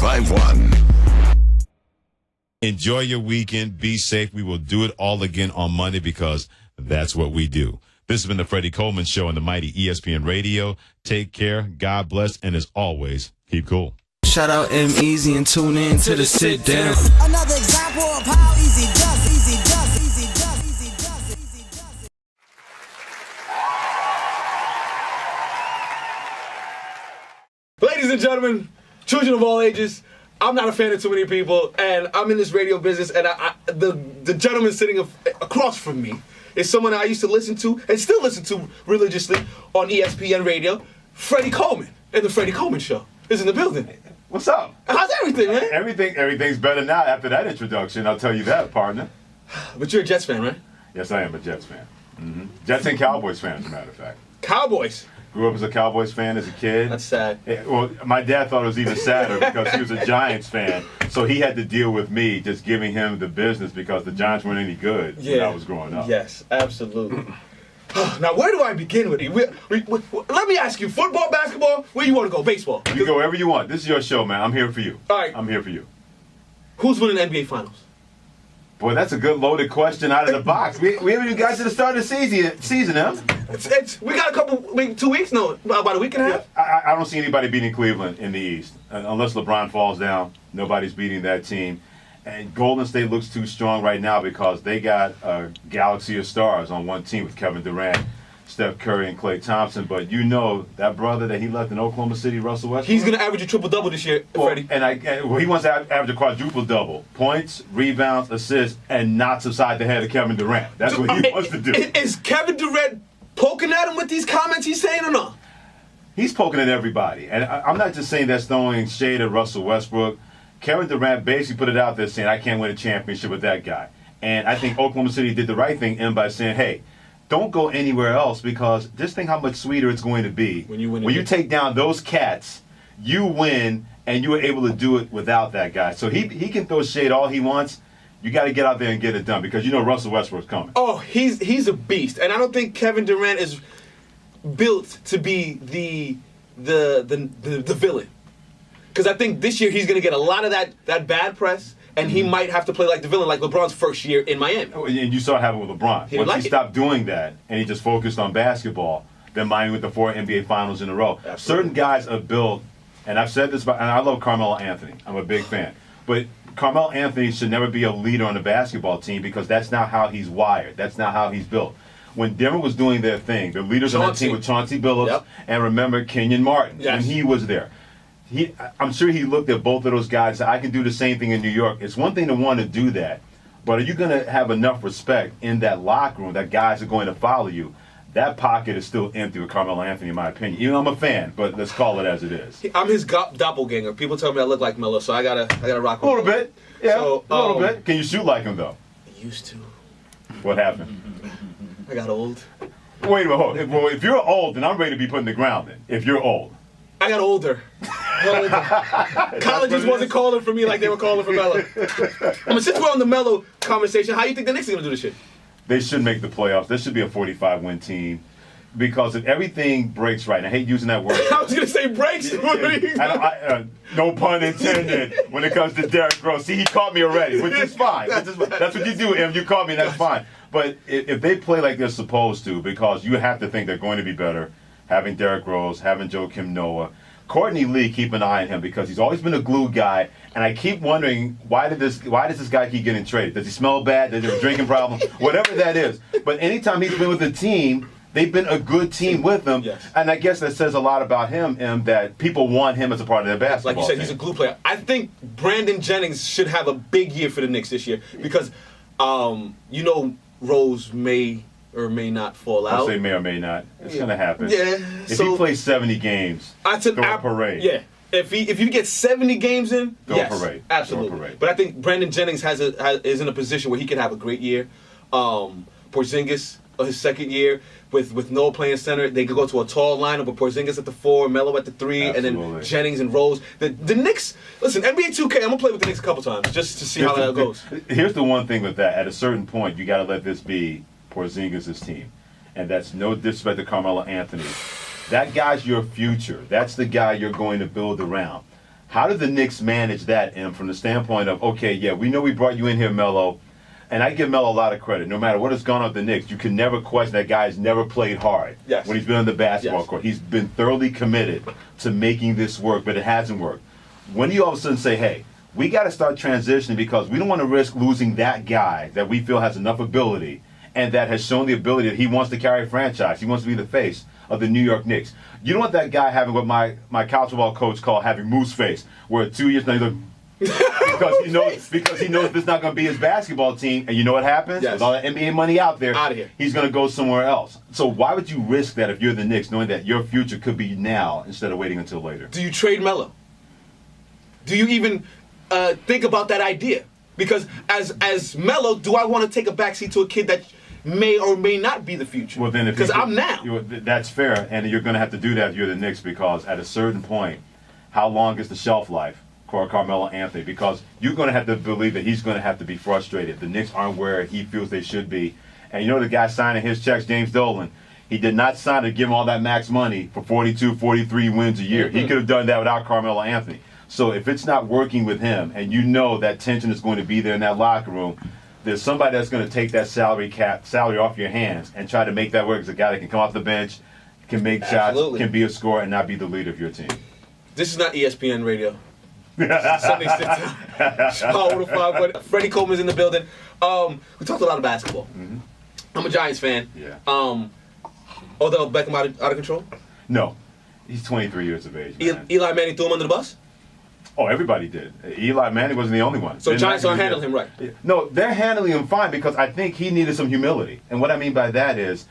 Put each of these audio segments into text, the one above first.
1051. Enjoy your weekend. Be safe. We will do it all again on Monday because that's what we do. This has been the Freddie Coleman Show on the mighty ESPN Radio. Take care. God bless. And as always, keep cool. Shout out EmEz and tune in to the Sitdown. Another example of how easy does, easy does, easy does, easy does, easy does. Ladies and gentlemen, children of all ages, I'm not a fan of too many people, and I'm in this radio business, and the gentleman sitting across from me is someone I used to listen to and still listen to religiously on ESPN Radio. Freddie Coleman and the Freddie Coleman Show is in the building. What's up? How's everything, man? Everything's better now after that introduction. I'll tell you that, partner. But you're a Jets fan, right? Yes, I am a Jets fan. Mm-hmm. Jets and Cowboys fan, as a matter of fact. Cowboys. Grew up as a Cowboys fan as a kid. That's sad. Well, my dad thought it was even sadder because he was a Giants fan, so he had to deal with me just giving him the business because the Giants weren't any good when I was growing up. Yes, absolutely. Now, where do I begin with you? Let me ask you, football, basketball, where you want to go? Baseball? You can go wherever you want. This is your show, man. I'm here for you. All right. I'm here for you. Who's winning the NBA Finals? Boy, that's a good loaded question out of the box. We haven't even got to the start of the season, huh? We got a couple, maybe 2 weeks? No, about a week and a half? I don't see anybody beating Cleveland in the East. Unless LeBron falls down, nobody's beating that team. And Golden State looks too strong right now because they got a galaxy of stars on one team with Kevin Durant, Steph Curry, and Klay Thompson. But you know that brother that he left in Oklahoma City, Russell Westbrook? He's going to average a triple-double this year, Freddie. Well, he wants to average a quadruple-double. Points, rebounds, assists, and knocks upside the head of Kevin Durant. That's what he wants to do. Is Kevin Durant poking at him with these comments he's saying or not? He's poking at everybody. And I'm not just saying that's throwing shade at Russell Westbrook. Kevin Durant basically put it out there saying, I can't win a championship with that guy. And I think Oklahoma City did the right thing by saying, hey, don't go anywhere else because just think how much sweeter it's going to be. When you take down those cats, you win, and you were able to do it without that guy. So he can throw shade all he wants. You got to get out there and get it done because you know Russell Westbrook's coming. Oh, he's a beast. And I don't think Kevin Durant is built to be the villain. Because I think this year he's going to get a lot of that bad press, and he might have to play like the villain, like LeBron's first year in Miami. And you saw it happen with LeBron. Once he stopped doing that and he just focused on basketball, then Miami with the 4 NBA Finals in a row. Absolutely. Certain guys are built, and I've said this, and I love Carmelo Anthony. I'm a big fan. But Carmelo Anthony should never be a leader on the basketball team because that's not how he's wired. That's not how he's built. When Denver was doing their thing, the leaders on that team were Chauncey Billups and remember Kenyon Martin when he was there. I'm sure he looked at both of those guys and said, I can do the same thing in New York. It's one thing to want to do that, but are you going to have enough respect in that locker room that guys are going to follow you? That pocket is still empty with Carmelo Anthony, in my opinion. Even though I'm a fan, but let's call it as it is. I'm his doppelganger. People tell me I look like Melo, so I gotta rock with him. A little bit. Yeah, so, a little bit. Can you shoot like him, though? I used to. What happened? I got old. Wait a minute, hold on. Well, if you're old, then I'm ready to be put in the ground then. If you're old. I got older. Colleges wasn't calling for me like they were calling for Melo. Since we're on the Melo conversation, how do you think the Knicks are going to do this shit? They should make the playoffs. There should be a 45-win team. Because if everything breaks right, and I hate using that word. I was going to say breaks. No pun intended when it comes to Derrick Rose. See, he caught me already, which is fine. That's what you do, Em. You caught me, and that's fine. But if they play like they're supposed to, because you have to think they're going to be better, having Derrick Rose, having Joakim Noah, Courtney Lee, keep an eye on him because he's always been a glue guy, and I keep wondering why does this guy keep getting traded? Does he smell bad? Does he have a drinking problem? Whatever that is. But anytime he's been with a team, they've been a good team with him, and I guess that says a lot about him, that people want him as a part of their basketball Like you said, team. he's a glue player. I think Brandon Jennings should have a big year for the Knicks this year because, Rose may or may not fall out. I'll say may or may not. It's going to happen. Yeah. If he plays 70 games, throw a parade. Yeah. If you get 70 games in, throw a parade. Absolutely. Throw a parade. But I think Brandon Jennings is in a position where he can have a great year. Porzingis, his second year, with Noah playing center, they could go to a tall lineup with Porzingis at the 4, Melo at the 3, and then Jennings and Rose. The Knicks, listen, NBA 2K, I'm going to play with the Knicks a couple times just to see how that goes. Here's the one thing with that. At a certain point, you got to let this be Porzingis' team. And that's no disrespect to Carmelo Anthony. That guy's your future. That's the guy you're going to build around. How did the Knicks manage that, Em, from the standpoint of, okay, yeah, we know we brought you in here, Melo, and I give Melo a lot of credit. No matter what has gone on with the Knicks, you can never question that guy has never played hard when he's been on the basketball court. He's been thoroughly committed to making this work, but it hasn't worked. When do you all of a sudden say, hey, we got to start transitioning because we don't want to risk losing that guy that we feel has enough ability and that has shown the ability that he wants to carry a franchise. He wants to be the face of the New York Knicks. You don't want that guy having what my college football coach called having moose face, where 2 years now he's like, because he knows this is not going to be his basketball team, and you know what happens? With all that NBA money out there, he's going to go somewhere else. So why would you risk that if you're the Knicks, knowing that your future could be now instead of waiting until later? Do you trade Melo? Do you even think about that idea? Because as Melo, do I want to take a backseat to a kid that may or may not be the future? Well, then, because I'm now. That's fair, and you're going to have to do that if you're the Knicks, because at a certain point, how long is the shelf life for Carmelo Anthony? Because you're going to have to believe that he's going to have to be frustrated. The Knicks aren't where he feels they should be. And you know the guy signing his checks, James Dolan, he did not sign to give him all that max money for 42, 43 wins a year. He could have done that without Carmelo Anthony. So if it's not working with him, and you know that tension is going to be there in that locker room, there's somebody that's going to take that salary off your hands and try to make that work. As a guy that can come off the bench, can make shots, can be a scorer, and not be the leader of your team. This is not ESPN radio. Sunday Sitdown. Freddie Coleman's in the building. We talked a lot of basketball. Mm-hmm. I'm a Giants fan. Yeah. Odell Beckham out of control? No. He's 23 years of age. Eli Manning threw him under the bus? Oh, everybody did. Eli Manning wasn't the only one. So Giants aren't handling him right? No, they're handling him fine because I think he needed some humility. And what I mean by that is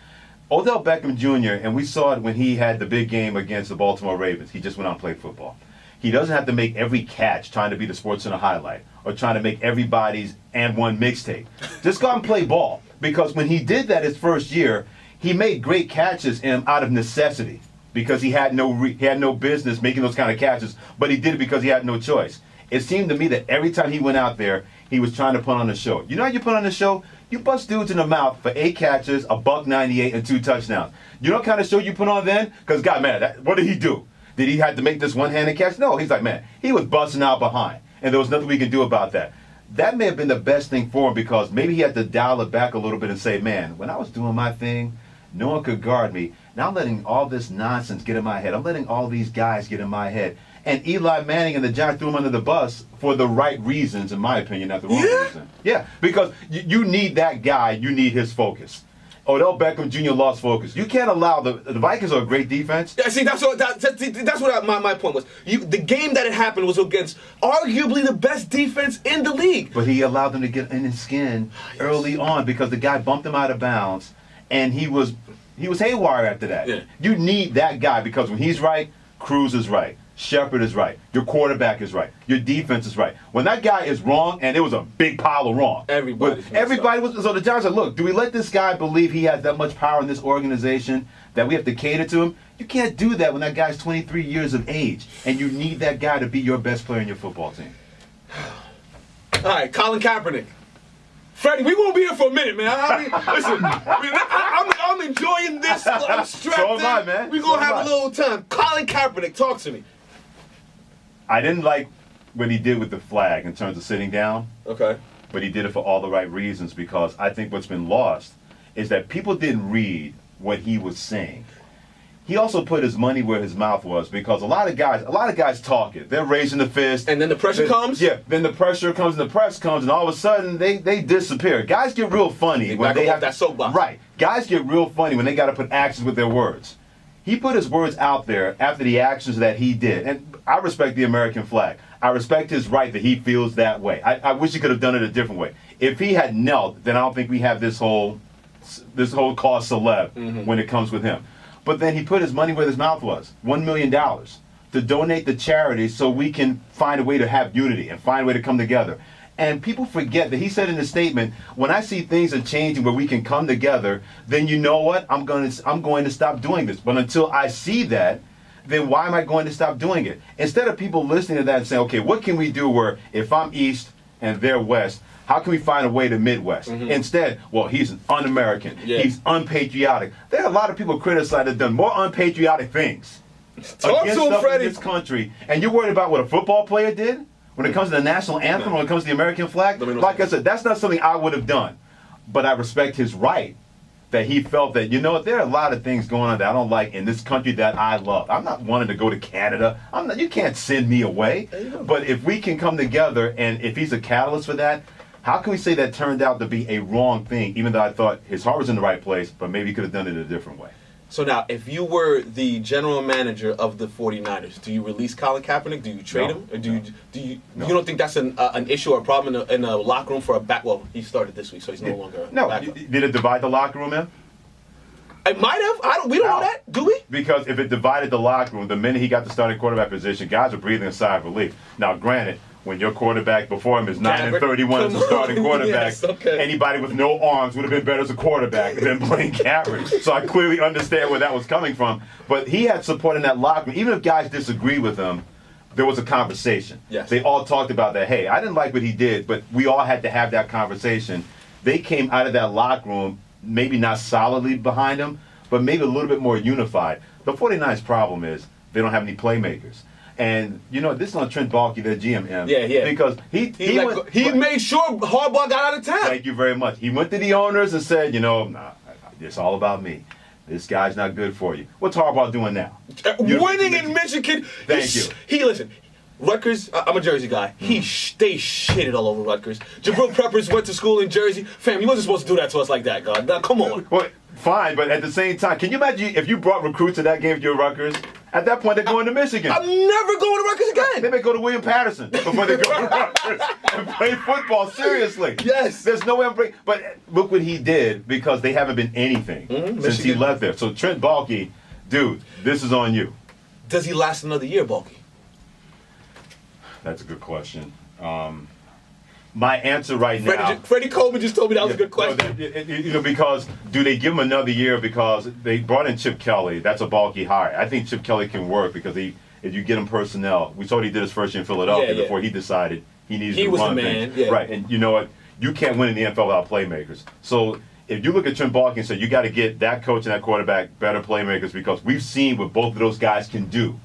Odell Beckham Jr., and we saw it when he had the big game against the Baltimore Ravens. He just went out and played football. He doesn't have to make every catch trying to be the SportsCenter highlight or trying to make everybody's and one mixtape. Just go out and play ball. Because when he did that his first year, he made great catches out of necessity. Because he had no business making those kind of catches, but he did it because he had no choice. It seemed to me that every time he went out there, he was trying to put on a show. You know how you put on a show? You bust dudes in the mouth for 8 catches, $198, and 2 touchdowns. You know what kind of show you put on then? Because, God, man, what did he do? Did he have to make this one-handed catch? No, he's like, man, he was busting out behind, and there was nothing we could do about that. That may have been the best thing for him because maybe he had to dial it back a little bit and say, man, when I was doing my thing, no one could guard me. Now I'm letting all this nonsense get in my head. I'm letting all these guys get in my head. And Eli Manning and the Giants threw him under the bus for the right reasons, in my opinion, not the wrong reason. Yeah, because you need that guy. You need his focus. Odell Beckham Jr. lost focus. You can't allow the Vikings are a great defense. Yeah, see, that's what my point was. The game that it happened was against arguably the best defense in the league. But he allowed them to get in his skin early on because the guy bumped him out of bounds, and he was haywire after that. Yeah. You need that guy because when he's right, Cruz is right. Shepard is right. Your quarterback is right. Your defense is right. When that guy is wrong, and it was a big pile of wrong. Everybody was. So the Giants said, look, do we let this guy believe he has that much power in this organization that we have to cater to him? You can't do that when that guy's 23 years of age, and you need that guy to be your best player in your football team. All right, Colin Kaepernick. Freddie, we won't be here for a minute, man. I mean, listen, I'm enjoying this. I'm strapped so am I, man. We're going to have a little time. Colin Kaepernick, talk to me. I didn't like what he did with the flag in terms of sitting down. Okay. But he did it for all the right reasons because I think what's been lost is that people didn't read what he was saying. He also put his money where his mouth was because a lot of guys talk it. They're raising the fist. And then the pressure comes? Yeah, then the pressure comes and the press comes and all of a sudden they disappear. Guys get real funny when they have that soapbox. Right. Guys get real funny when they got to put actions with their words. He put his words out there after the actions that he did. And I respect the American flag. I respect his right that he feels that way. I wish he could have done it a different way. If he had knelt, then I don't think we have this whole cause celeb when it comes with him. But then he put his money where his mouth was, $1 million, to donate to charities so we can find a way to have unity and find a way to come together. And people forget that he said in his statement, when I see things are changing where we can come together, then you know what? I'm going to stop doing this. But until I see that, then why am I going to stop doing it? Instead of people listening to that and saying, okay, what can we do where if I'm East and they're West, how can we find a way to Midwest? Instead, well, he's an un-American. Yeah. He's unpatriotic. There are a lot of people criticized that have done more unpatriotic things Talk against to him, stuff in Freddie. this country, and you're worried about what a football player did when it comes to the national anthem, when it comes to the American flag. Like I said, that's not something I would have done. But I respect his right that he felt that, you know what, there are a lot of things going on that I don't like in this country that I love. I'm not wanting to go to Canada. You can't send me away. But if we can come together, and if he's a catalyst for that, how can we say that turned out to be a wrong thing, even though I thought his heart was in the right place, but maybe he could have done it in a different way? So now, if you were the general manager of the 49ers, do you release Colin Kaepernick? Do you trade him? Or do you don't think that's an issue or a problem in a locker room for a back? Well, he started this week, so he's no longer a backup. Did it divide the locker room, man? It might have. We don't know that, do we? Because if it divided the locker room, the minute he got the starting quarterback position, guys are breathing a sigh of relief. Now, granted, when your quarterback before him is 9-31 as a starting quarterback, yes, okay. Anybody with no arms would have been better as a quarterback than Blaine Gabbert. So I clearly understand where that was coming from. But he had support in that locker room. Even if guys disagreed with him, there was a conversation. Yes. They all talked about that. Hey, I didn't like what he did, but we all had to have that conversation. They came out of that locker room maybe not solidly behind him, but maybe a little bit more unified. The 49ers' problem is they don't have any playmakers. And, you know, this is on Trent Baalke, their GM. Yeah. Because he made sure Harbaugh got out of town. Thank you very much. He went to the owners and said, you know, nah, it's all about me. This guy's not good for you. What's Harbaugh doing now? Winning in Michigan. Thank you. Listen, Rutgers, I'm a Jersey guy. They shitted all over Rutgers. Jabril Peppers went to school in Jersey. Fam, you wasn't supposed to do that to us like that, God. Now, come on. Well, fine, but at the same time, can you imagine if you brought recruits to that game if you're Rutgers? At that point, they're going to Michigan. I'm never going to Rutgers again. They may go to William Patterson before they go to Rutgers and play football seriously. Yes. There's no way I'm breaking. But look what he did, because they haven't been anything since he left there. So Trent Baalke, dude, this is on you. Does he last another year, Baalke? That's a good question. My answer right now. Freddie Coleman just told me that was a good question. Because do they give him another year because they brought in Chip Kelly? That's a Baalke hire. I think Chip Kelly can work because if you get him personnel, we saw what he did his first year in Philadelphia before he decided he needed to run things. Yeah. Right, and you know what? You can't win in the NFL without playmakers. So if you look at Trent Baalke and say you got to get that coach and that quarterback better playmakers, because we've seen what both of those guys can do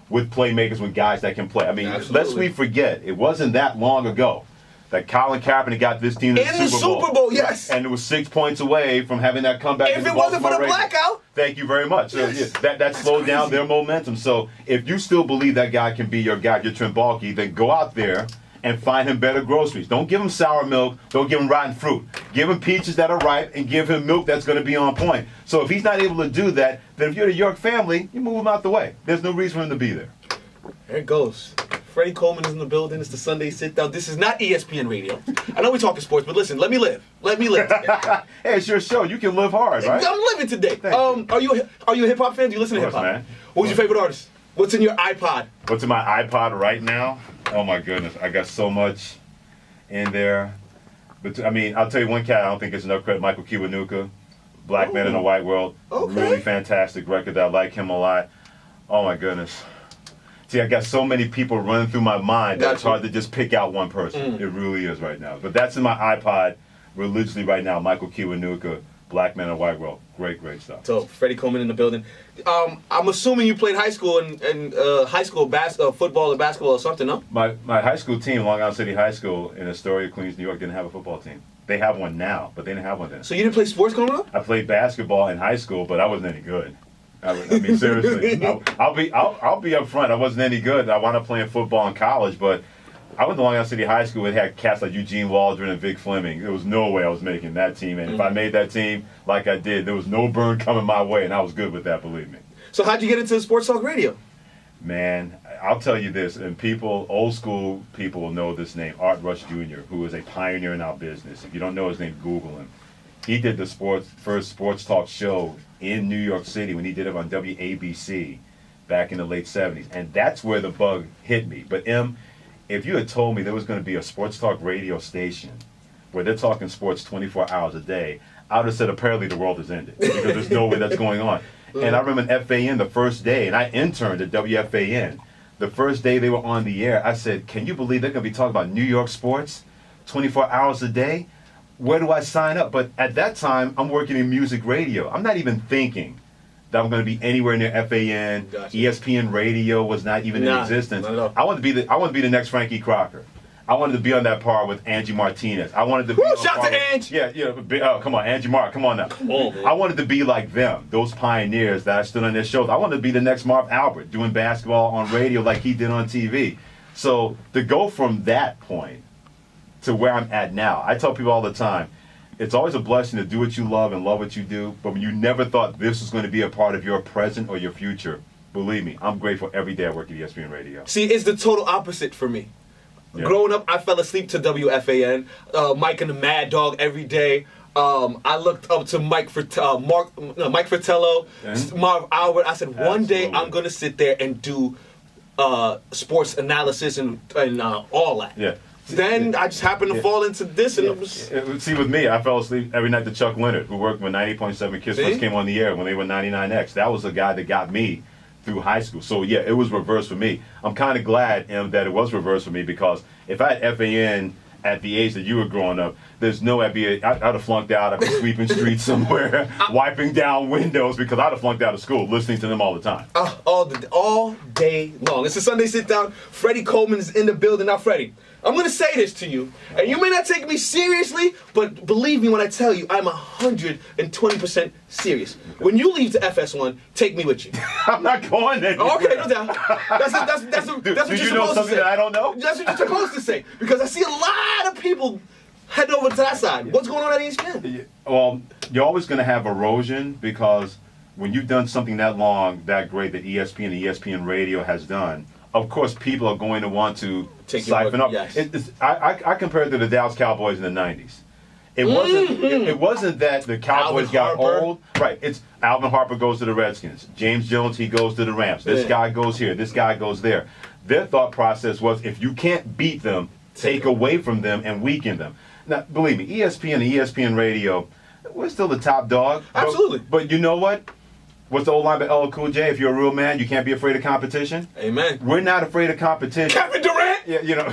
with playmakers, with guys that can play. I mean, lest we forget, it wasn't that long ago that Colin Kaepernick got this team to the Super Bowl. Yes. And it was 6 points away from having that comeback. If it wasn't for the blackout. Thank you very much. Yes. So, that slowed down their momentum. So if you still believe that guy can be your guy, your Trent Baalke, then go out there and find him better groceries. Don't give him sour milk. Don't give him rotten fruit. Give him peaches that are ripe and give him milk that's going to be on point. So if he's not able to do that, then if you're the York family, you move him out the way. There's no reason for him to be there. There it goes. Freddie Coleman is in the building. It's the Sunday Sit-Down. This is not ESPN Radio. I know we're talking sports, but listen, let me live. Let me live today. Hey, it's your show. You can live hard, right? I'm living today. Are you a hip-hop fan? Do you listen to hip-hop? Man. Who's your favorite artist? What's in your iPod? What's in my iPod right now? Oh, my goodness. I got so much in there. But I mean, I'll tell you one cat I don't think gets enough credit, Michael Kiwanuka, Black Man in a White World. Okay. Really fantastic record. I like him a lot. Oh, my goodness. See, I got so many people running through my mind that it's hard to just pick out one person. It really is right now. But that's in my iPod religiously right now. Michael Kiwanuka, Black Man in a White World. Great, great stuff. So, Freddie Coleman in the building. I'm assuming you played high school and high school football or basketball or something, no? My high school team, Long Island City High School in Astoria, Queens, New York, didn't have a football team. They have one now, but they didn't have one then. So you didn't play sports growing up? I played basketball in high school, but I wasn't any good. I mean, seriously. I'll be up front. I wasn't any good. I wound up playing football in college, but I went to Long Island City High School. It had cats like Eugene Waldron and Vic Fleming. There was no way I was making that team. And if I made that team like I did, there was no burn coming my way, and I was good with that, believe me. So how'd you get into sports talk radio? Man, I'll tell you this, and people, old school people will know this name, Art Rush Jr., who is a pioneer in our business. If you don't know his name, Google him. He did the first sports talk show in New York City when he did it on WABC back in the late 70s. And that's where the bug hit me. But if you had told me there was going to be a sports talk radio station where they're talking sports 24 hours a day, I would have said apparently the world has ended because there's no way that's going on. And I remember in FAN the first day, and I interned at WFAN. The first day they were on the air, I said, can you believe they're going to be talking about New York sports 24 hours a day? Where do I sign up? But at that time, I'm working in music radio. I'm not even thinking that I'm going to be anywhere near FAN. Gotcha. ESPN Radio was not even in existence. Not at all. I wanted to be the next Frankie Crocker. I wanted to be on that par with Angie Martinez. I wanted to be on shout par to with, Angie. Oh, come on, Angie Mark, come on now. Come on, man. I wanted to be like them, those pioneers that I stood on their shoulders. I wanted to be the next Marv Albert, doing basketball on radio like he did on TV. So to go from that point to where I'm at now, I tell people all the time, it's always a blessing to do what you love and love what you do, but when you never thought this was going to be a part of your present or your future, believe me, I'm grateful every day I work at ESPN Radio. See, it's the total opposite for me. Yeah. Growing up, I fell asleep to WFAN, Mike and the Mad Dog every day. I looked up to Mike Fratello, Marv Albert. I said, one day I'm going to sit there and do sports analysis and all that. Yeah. Then I just happened to fall into this, and it was... See, with me, I fell asleep every night to Chuck Leonard, who worked with 90.7 Kiss first came on the air when they were 99X. That was the guy that got me through high school. So, yeah, it was reversed for me. I'm kind of glad that it was reversed for me, because if I had FAN at the age that you were growing up, there's no I'd have flunked out. I'd be sweeping streets somewhere, wiping down windows, because I'd have flunked out of school listening to them all the time. All day long. It's a Sunday sit down. Freddie Coleman is in the building. Now, Freddie, I'm going to say this to you, and you may not take me seriously, but believe me when I tell you, I'm 120% serious. When you leave to FS1, take me with you. I'm not going there. Okay, no doubt. That's what Do you're you know supposed to something say. that I don't know? That's what you're supposed to say, because I see a lot of people heading over to that side. What's going on at ESPN? Well, you're always going to have erosion, because when you've done something that long, that great, that ESPN and ESPN Radio has done, of course, people are going to want to siphon up. Yes. I compare it to the Dallas Cowboys in the '90s. It wasn't that the Cowboys got old. Right. It's Alvin Harper goes to the Redskins. James Jones, he goes to the Rams. This guy goes here. This guy goes there. Their thought process was, if you can't beat them, take away from them and weaken them. Now, believe me, ESPN and ESPN Radio, we're still the top dog. Absolutely. But you know what? What's the old line by LL Cool J? If you're a real man, you can't be afraid of competition. Amen. We're not afraid of competition. Kevin Durant? Yeah, you know.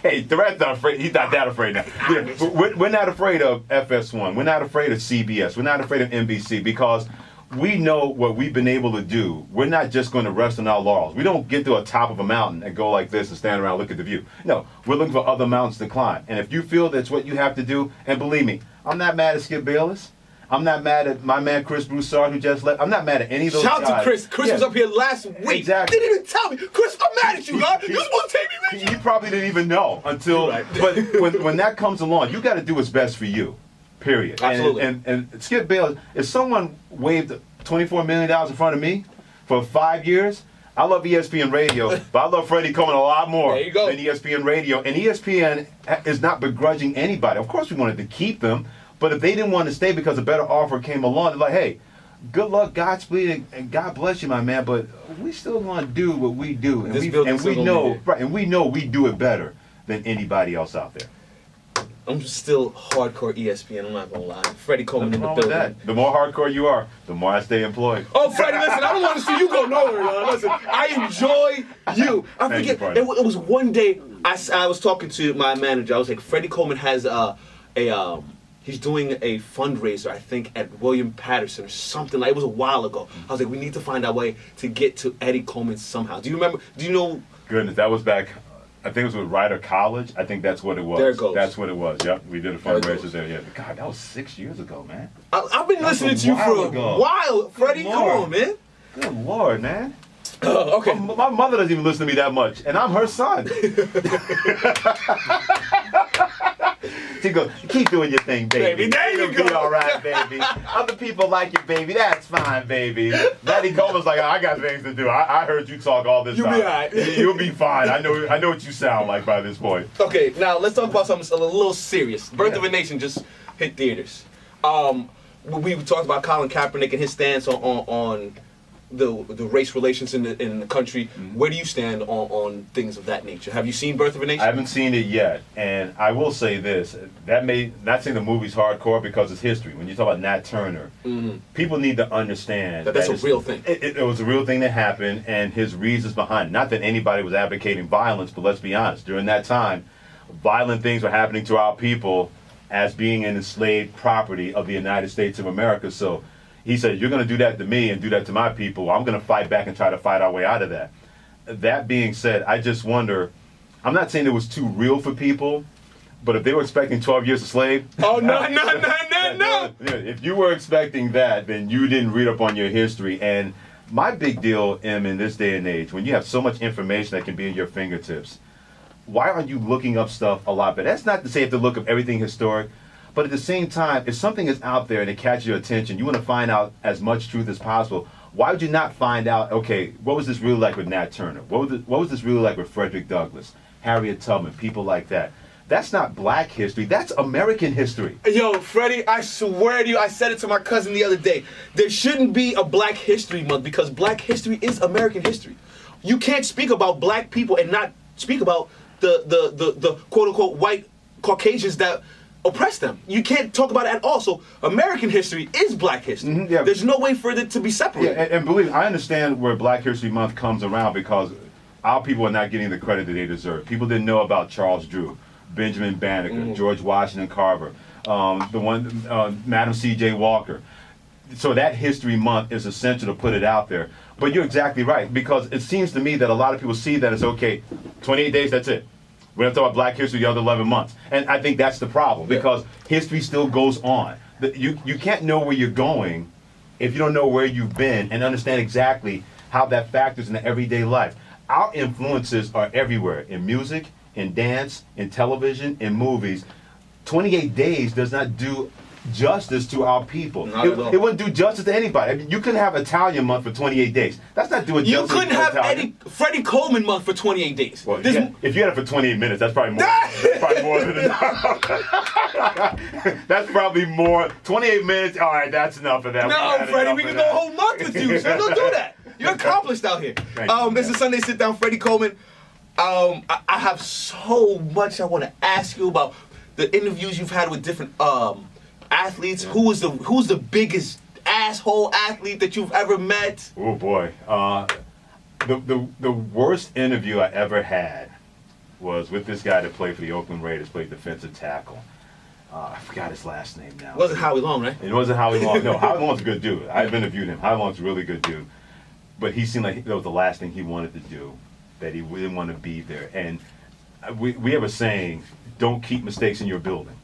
Hey, Durant's not afraid. He's not that afraid now. You know, we're not afraid of FS1. We're not afraid of CBS. We're not afraid of NBC, because we know what we've been able to do. We're not just going to rest on our laurels. We don't get to a top of a mountain and go like this and stand around and look at the view. No, we're looking for other mountains to climb. And if you feel that's what you have to do, and believe me, I'm not mad at Skip Bayless. I'm not mad at my man Chris Broussard, who just left. I'm not mad at any of those guys. Shout out to Chris. Chris was up here last week. Exactly. Didn't even tell me. Chris, I'm mad at you, God. You supposed to take me with you. He probably didn't even know until. Right. But when that comes along, you got to do what's best for you. Period. Absolutely. And Skip Bayless, if someone waved $24 million in front of me for 5 years, I love ESPN Radio, but I love Freddie Coleman a lot more There you go. than ESPN Radio. And ESPN is not begrudging anybody. Of course, we wanted to keep them. But if they didn't want to stay because a better offer came along, they're like, hey, good luck, Godspeed, and God bless you, my man, but we still want to do what we do. And we know we do it better than anybody else out there. I'm still hardcore ESPN, I'm not going to lie. Freddie Coleman in the building. That. The more hardcore you are, the more I stay employed. Oh, Freddie, listen, I don't want to see you go nowhere, y'all. Listen, I enjoy you. I forget, it was one day I was talking to my manager. I was like, Freddie Coleman has he's doing a fundraiser, I think, at William Patterson or something. Like, it was a while ago. I was like, we need to find our way to get to Eddie Coleman somehow. Do you remember? Do you know? Goodness, that was back, I think it was with Rider College. I think that's what it was. There it goes. That's what it was. Yep, we did a fundraiser there. Yeah, God, that was 6 years ago, man. I've been listening to you for a while, Freddie. Come on, man. Good Lord, man. Okay. My mother doesn't even listen to me that much, and I'm her son. She goes, keep doing your thing, baby. There you It'll go. be all right, baby. Other people like you, baby. That's fine, baby. Daddy Coleman's like, I got things to do. I heard you talk all this time. You'll be all right. You'll be fine. I know what you sound like by this point. Okay, now let's talk about something a little serious. Birth of a Nation just hit theaters. We talked about Colin Kaepernick and his stance on the race relations in the country. Mm-hmm. Where do you stand on things of that nature? Have you seen Birth of a Nation? I haven't seen it yet, and I will say this: that may not saying the movie's hardcore because it's history. When you talk about Nat Turner, people need to understand that's a real thing. It was a real thing that happened, and his reasons behind it. Not that anybody was advocating violence, but let's be honest: during that time, violent things were happening to our people as being an enslaved property of the United States of America. So He said, you're going to do that to me and do that to my people. I'm going to fight back and try to fight our way out of that. That being said, I just wonder, I'm not saying it was too real for people, but if they were expecting 12 years a slave. Oh, no. If you were expecting that, then you didn't read up on your history. And my big deal, in this day and age, when you have so much information that can be at your fingertips, why aren't you looking up stuff a lot? But that's not to say you have to look up everything historic. But at the same time, if something is out there and it catches your attention, you want to find out as much truth as possible. Why would you not find out, okay, what was this really like with Nat Turner? What was this really like with Frederick Douglass, Harriet Tubman, people like that? That's not black history. That's American history. Yo, Freddie, I swear to you, I said it to my cousin the other day. There shouldn't be a Black History Month because Black history is American history. You can't speak about black people and not speak about the quote-unquote white Caucasians that oppress them. You can't talk about it at all. So American history is black history. Mm-hmm, yeah. There's no way for it to be separated. Yeah, and believe me, I understand where Black History Month comes around because our people are not getting the credit that they deserve. People didn't know about Charles Drew, Benjamin Banneker, George Washington Carver, Madam C.J. Walker. So that History Month is essential to put it out there. But you're exactly right, because it seems to me that a lot of people see that as, okay, 28 days, that's it. We don't talk about black history the other 11 months. And I think that's the problem, because history still goes on. You can't know where you're going if you don't know where you've been and understand exactly how that factors into everyday life. Our influences are everywhere, in music, in dance, in television, in movies. 28 days does not do justice to our people. It wouldn't do justice to anybody. I mean, you couldn't have Italian month for 28 days. That's not doing justice. You couldn't have Freddie Coleman month for 28 days. Well, yeah, if you had it for 28 minutes, that's probably more. That's probably more than enough. That's probably more. 28 minutes. All right, that's enough of that. No, Freddie, we can go a whole month with you. So don't do that. You're accomplished out here. This is Sunday Sit Down, Freddie Coleman. I have so much I want to ask you about the interviews you've had with different athletes. Yeah. Who's the biggest asshole athlete that you've ever met? Oh boy, the worst interview I ever had was with this guy that played for the Oakland Raiders, played defensive tackle. I forgot his last name now. It wasn't Howie Long, right? It wasn't Howie Long. No, Howie Long's a good dude. I've interviewed him. Howie Long's a really good dude. But he seemed like that was the last thing he wanted to do, that he didn't want to be there. And we have a saying, don't keep mistakes in your building.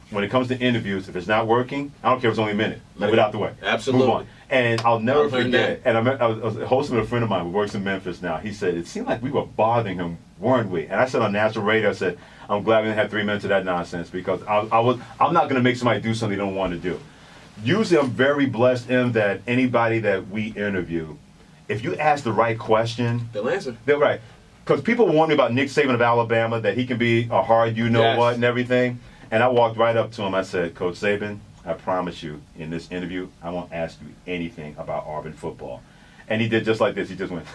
When it comes to interviews, if it's not working, I don't care if it's only a minute. Move it out the way. Absolutely. Move on. And I'll never forget, and I was hosting with a friend of mine who works in Memphis now. He said, it seemed like we were bothering him, weren't we? And I said on national radio, I said, I'm glad we didn't have 3 minutes of that nonsense, because I'm not going to make somebody do something they don't want to do. Usually I'm very blessed in that anybody that we interview, if you ask the right question, they'll answer. They're right. Because people warn me about Nick Saban of Alabama, that he can be a hard you-know-what and everything. And I walked right up to him. I said, Coach Saban, I promise you, in this interview, I won't ask you anything about Auburn football. And he did just like this. He just went,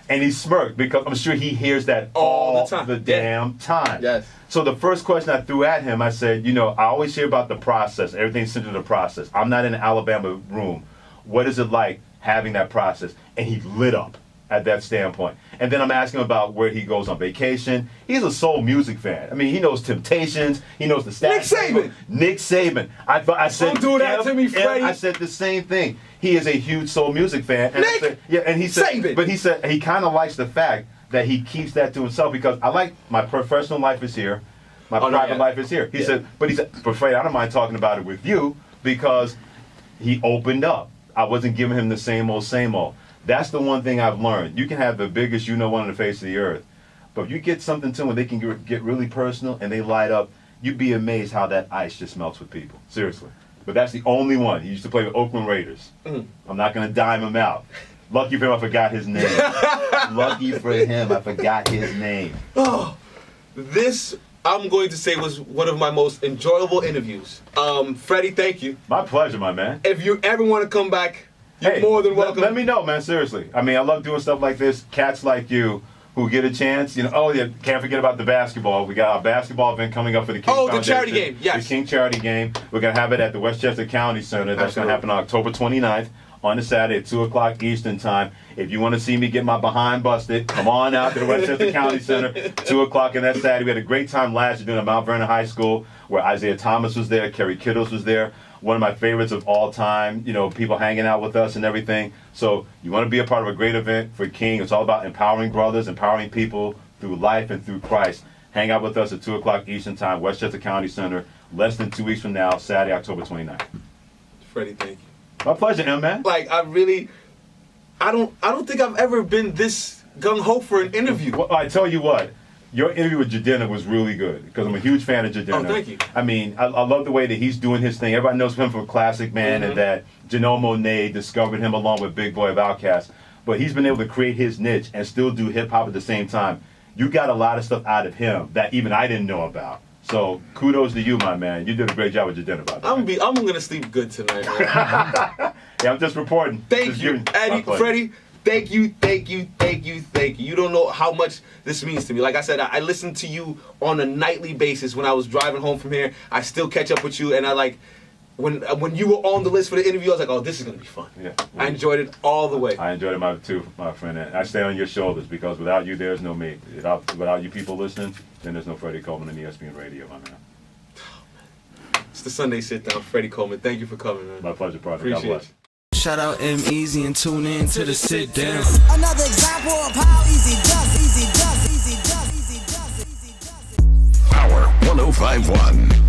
and he smirked, because I'm sure he hears that all the damn time. Yes. So the first question I threw at him, I said, I always hear about the process. Everything's centered in the process. I'm not in the Alabama room. What is it like having that process? And he lit up at that standpoint. And then I'm asking him about where he goes on vacation. He's a soul music fan. I mean, he knows Temptations. He knows the stats. Nick Saban. I said, don't do that to me, Freddie. I said the same thing. He is a huge soul music fan. And Nick and he said, Saban. But he said he kind of likes the fact that he keeps that to himself, because I like my professional life is here. My private life is here. He said, but Freddie, I don't mind talking about it with you, because he opened up. I wasn't giving him the same old. That's the one thing I've learned. You can have the biggest one on the face of the earth, but if you get something to them where they can get really personal and they light up, you'd be amazed how that ice just melts with people. Seriously. But that's the only one. He used to play with Oakland Raiders. I'm not going to dime him out. Lucky for him, I forgot his name. Lucky for him, I forgot his name. Oh, this, I'm going to say, was one of my most enjoyable interviews. Freddie, thank you. My pleasure, my man. If you ever want to come back, you're more than welcome. Let me know, man, seriously. I mean, I love doing stuff like this. Cats like you who get a chance, can't forget about the basketball. We got our basketball event coming up for the King Foundation. The charity game, yes. The King charity game. We're going to have it at the Westchester County Center. That's going to happen on October 29th on a Saturday at 2 o'clock Eastern Time. If you want to see me get my behind busted, come on out to the Westchester County Center, 2 o'clock on that Saturday. We had a great time last year doing at Mount Vernon High School, where Isaiah Thomas was there, Kerry Kittles was there. one of my favorites of all time. You know, people hanging out with us and everything. So you want to be a part of a great event for King. It's all about empowering brothers, empowering people through life and through Christ. Hang out with us at 2 o'clock Eastern Time, Westchester County Center, less than 2 weeks from now, Saturday, October 29th. Freddie, thank you. My pleasure, man. Like, I don't think I've ever been this gung-ho for an interview. Well, I tell you what, your interview with Jadena was really good because I'm a huge fan of Jadena. Oh, thank you. I mean, I love the way that he's doing his thing. Everybody knows him from Classic Man and that Janelle Monáe discovered him along with Big Boy of Outkast. But he's been able to create his niche and still do hip-hop at the same time. You got a lot of stuff out of him that even I didn't know about. So kudos to you, my man. You did a great job with Jadena about that. I'm gonna sleep good tonight, man. Yeah, I'm just reporting. Thank you, Eddie, Freddie. Thank you. You don't know how much this means to me. Like I said, I listen to you on a nightly basis when I was driving home from here. I still catch up with you, and I like when you were on the list for the interview. I was like, oh, this is gonna be fun. Yeah, I enjoyed it all the way. I enjoyed it too, my friend. And I stay on your shoulders because without you, there's no me. Without you people listening, then there's no Freddie Coleman in ESPN Radio, my man. It's the Sunday Sit Down, Freddie Coleman. Thank you for coming, man. My pleasure, partner. Appreciate God bless. Shout out EmEz and tune in to the Sit Down. Another example of how easy does. Power 105.1.